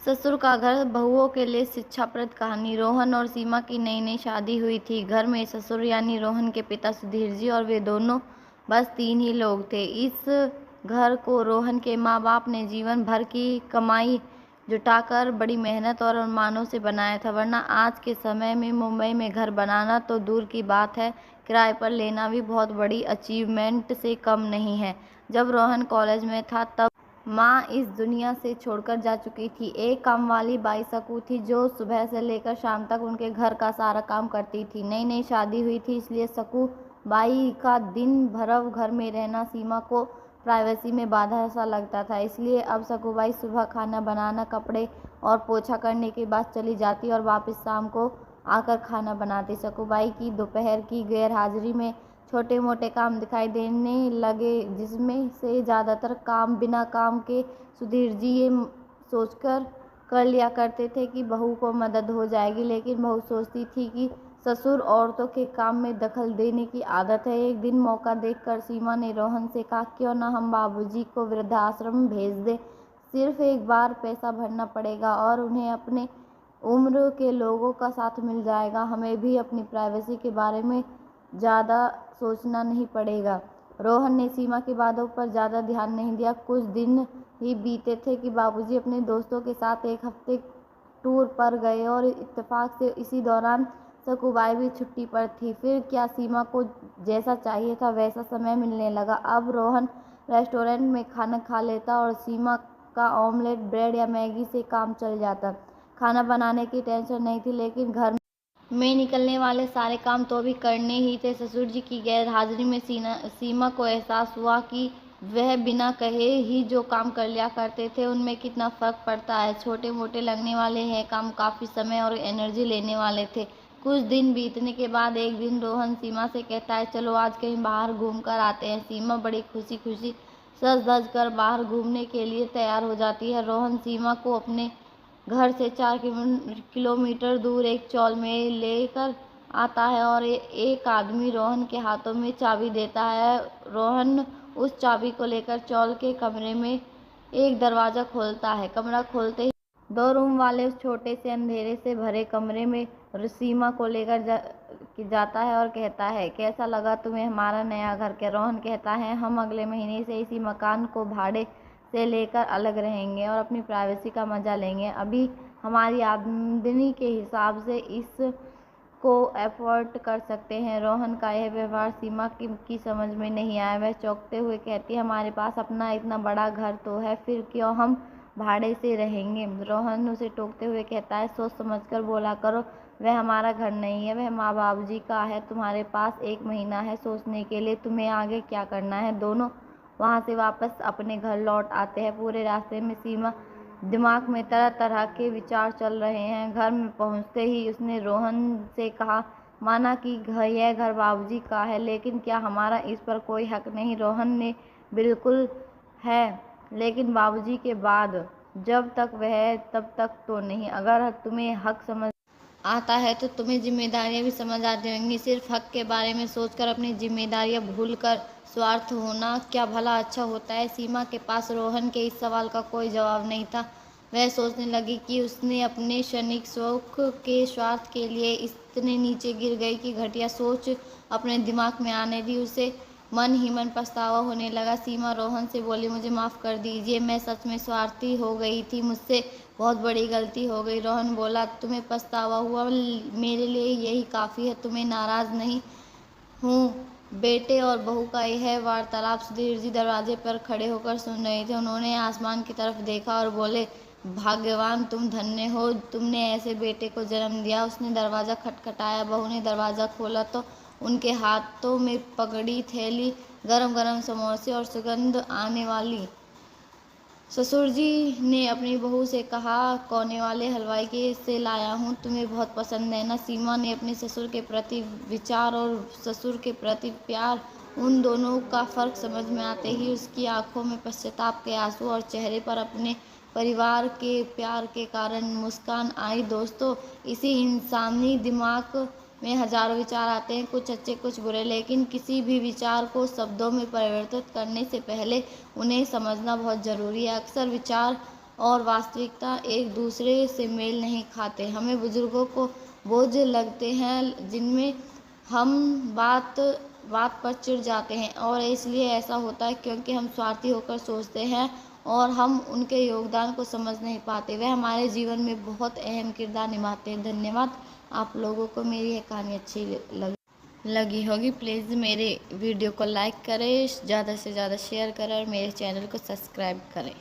ससुर का घर, बहुओं के लिए शिक्षाप्रद कहानी। रोहन और सीमा की नई नई शादी हुई थी। घर में ससुर यानी रोहन के पिता सुधीर जी और वे दोनों बस 3 ही लोग थे। इस घर को रोहन के माँ बाप ने जीवन भर की कमाई जुटाकर बड़ी मेहनत और अरमानों से बनाया था, वरना आज के समय में मुंबई में घर बनाना तो दूर की बात है, किराए पर लेना भी बहुत बड़ी अचीवमेंट से कम नहीं है। जब रोहन कॉलेज में था तब माँ इस दुनिया से छोड़कर जा चुकी थी। एक काम वाली बाई सकू थी जो सुबह से लेकर शाम तक उनके घर का सारा काम करती थी। नई नई शादी हुई थी, इसलिए सकू बाई का दिन भर घर में रहना सीमा को प्राइवेसी में बाधा सा लगता था। इसलिए अब सकू बाई सुबह खाना बनाना, कपड़े और पोछा करने के बाद चली जाती और वापस शाम को आकर खाना बनाती। सकू बाई की दोपहर की गैर हाजिरी में छोटे मोटे काम दिखाई देने लगे, जिसमें से ज़्यादातर काम बिना काम के सुधीर जी ये सोचकर कर लिया करते थे कि बहू को मदद हो जाएगी, लेकिन बहू सोचती थी कि ससुर औरतों के काम में दखल देने की आदत है। एक दिन मौका देखकर सीमा ने रोहन से कहा, क्यों ना हम बाबूजी को वृद्धाश्रम भेज दें। सिर्फ एक बार पैसा भरना पड़ेगा और उन्हें अपने उम्र के लोगों का साथ मिल जाएगा। हमें भी अपनी प्राइवेसी के बारे में ज़्यादा सोचना नहीं पड़ेगा। रोहन ने सीमा की बातों पर ज़्यादा ध्यान नहीं दिया। कुछ दिन ही बीते थे कि बाबूजी अपने दोस्तों के साथ एक हफ्ते टूर पर गए और इत्तेफाक से इसी दौरान सकूबाई भी छुट्टी पर थी। फिर क्या, सीमा को जैसा चाहिए था वैसा समय मिलने लगा। अब रोहन रेस्टोरेंट में खाना खा लेता और सीमा का ऑमलेट, ब्रेड या मैगी से काम चल जाता। खाना बनाने की टेंशन नहीं थी, लेकिन घर में निकलने वाले सारे काम तो भी करने ही थे। ससुर जी की गैर हाजिरी में सीमा को एहसास हुआ कि वह बिना कहे ही जो काम कर लिया करते थे उनमें कितना फर्क पड़ता है। छोटे मोटे लगने वाले हैं काम काफ़ी समय और एनर्जी लेने वाले थे। कुछ दिन बीतने के बाद एक दिन रोहन सीमा से कहता है, चलो आज कहीं बाहर घूम कर आते हैं। सीमा बड़ी खुशी खुशी सज धज कर बाहर घूमने के लिए तैयार हो जाती है। रोहन सीमा को अपने घर से 4 किलोमीटर दूर एक चौल में लेकर आता है और एक आदमी रोहन के हाथों में चाबी देता है। रोहन उस चाबी को लेकर चौल के कमरे में एक दरवाज़ा खोलता है। कमरा खोलते ही 2 रूम वाले उस छोटे से अंधेरे से भरे कमरे में सीमा को लेकर जाता है और कहता है, कैसा लगा तुम्हें हमारा नया घर? के रोहन कहता है, हम अगले महीने से इसी मकान को भाड़े से लेकर अलग रहेंगे और अपनी प्राइवेसी का मज़ा लेंगे। अभी हमारी आमदनी के हिसाब से इस को एफोर्ड कर सकते हैं। रोहन का यह व्यवहार सीमा की समझ में नहीं आया। वह चौंकते हुए कहती है, हमारे पास अपना इतना बड़ा घर तो है, फिर क्यों हम भाड़े से रहेंगे? रोहन उसे टोकते हुए कहता है, सोच समझ कर बोला करो, वह हमारा घर नहीं है, वह माँ बाबूजी का है। तुम्हारे पास 1 महीना है सोचने के लिए, तुम्हें आगे क्या करना है। दोनों वहाँ से वापस अपने घर लौट आते हैं। पूरे रास्ते में सीमा दिमाग में तरह तरह के विचार चल रहे हैं। घर में पहुँचते ही उसने रोहन से कहा, माना कि यह घर बाबूजी का है, लेकिन क्या हमारा इस पर कोई हक नहीं? रोहन ने बिल्कुल है, लेकिन बाबूजी के बाद जब तक वह है तब तक तो नहीं। अगर तुम्हें हक समझ आता है तो तुम्हें जिम्मेदारियां भी समझ आती होंगी। सिर्फ हक के बारे में सोचकर अपनी जिम्मेदारियां भूलकर स्वार्थ होना क्या भला अच्छा होता है? सीमा के पास रोहन के इस सवाल का कोई जवाब नहीं था। वह सोचने लगी कि उसने अपने क्षणिक शौक के स्वार्थ के लिए इतने नीचे गिर गई कि घटिया सोच अपने दिमाग में आने दी। उसे मन ही मन पछतावा होने लगा। सीमा रोहन से बोली, मुझे माफ़ कर दीजिए, मैं सच में स्वार्थी हो गई थी, मुझसे बहुत बड़ी गलती हो गई। रोहन बोला, तुम्हें पछतावा हुआ, मेरे लिए यही काफ़ी है। तुम्हें नाराज़ नहीं हूँ। बेटे और बहू का यह वार्तालाप सुधीर जी दरवाजे पर खड़े होकर सुन रहे थे। उन्होंने आसमान की तरफ देखा और बोले, भाग्यवान तुम, धन्य हो, तुमने ऐसे बेटे को जन्म दिया। उसने दरवाज़ा खटखटाया। बहू ने दरवाज़ा खोला तो उनके हाथों में पकड़ी थैली गरम गरम समोसे और सुगंध आने वाली। ससुर जी ने अपनी बहू से कहा, कोने वाले हलवाई के से लाया हूँ, तुम्हें बहुत पसंद है ना? सीमा ने अपने ससुर के प्रति विचार और ससुर के प्रति प्यार, उन दोनों का फ़र्क समझ में आते ही उसकी आंखों में पश्चाताप के आंसू और चेहरे पर अपने परिवार के प्यार के कारण मुस्कान आई। दोस्तों, इसी इंसानी दिमाग में हजारों विचार आते हैं, कुछ अच्छे कुछ बुरे, लेकिन किसी भी विचार को शब्दों में परिवर्तित करने से पहले उन्हें समझना बहुत ज़रूरी है। अक्सर विचार और वास्तविकता एक दूसरे से मेल नहीं खाते। हमें बुजुर्गों को बोझ लगते हैं जिनमें हम बात बात पर चिढ़ जाते हैं, और इसलिए ऐसा होता है क्योंकि हम स्वार्थी होकर सोचते हैं और हम उनके योगदान को समझ नहीं पाते। वे हमारे जीवन में बहुत अहम किरदार निभाते हैं। धन्यवाद। आप लोगों को मेरी यह कहानी अच्छी लगी होगी। प्लीज़ मेरे वीडियो को लाइक करें, ज़्यादा से ज़्यादा शेयर करें और मेरे चैनल को सब्सक्राइब करें।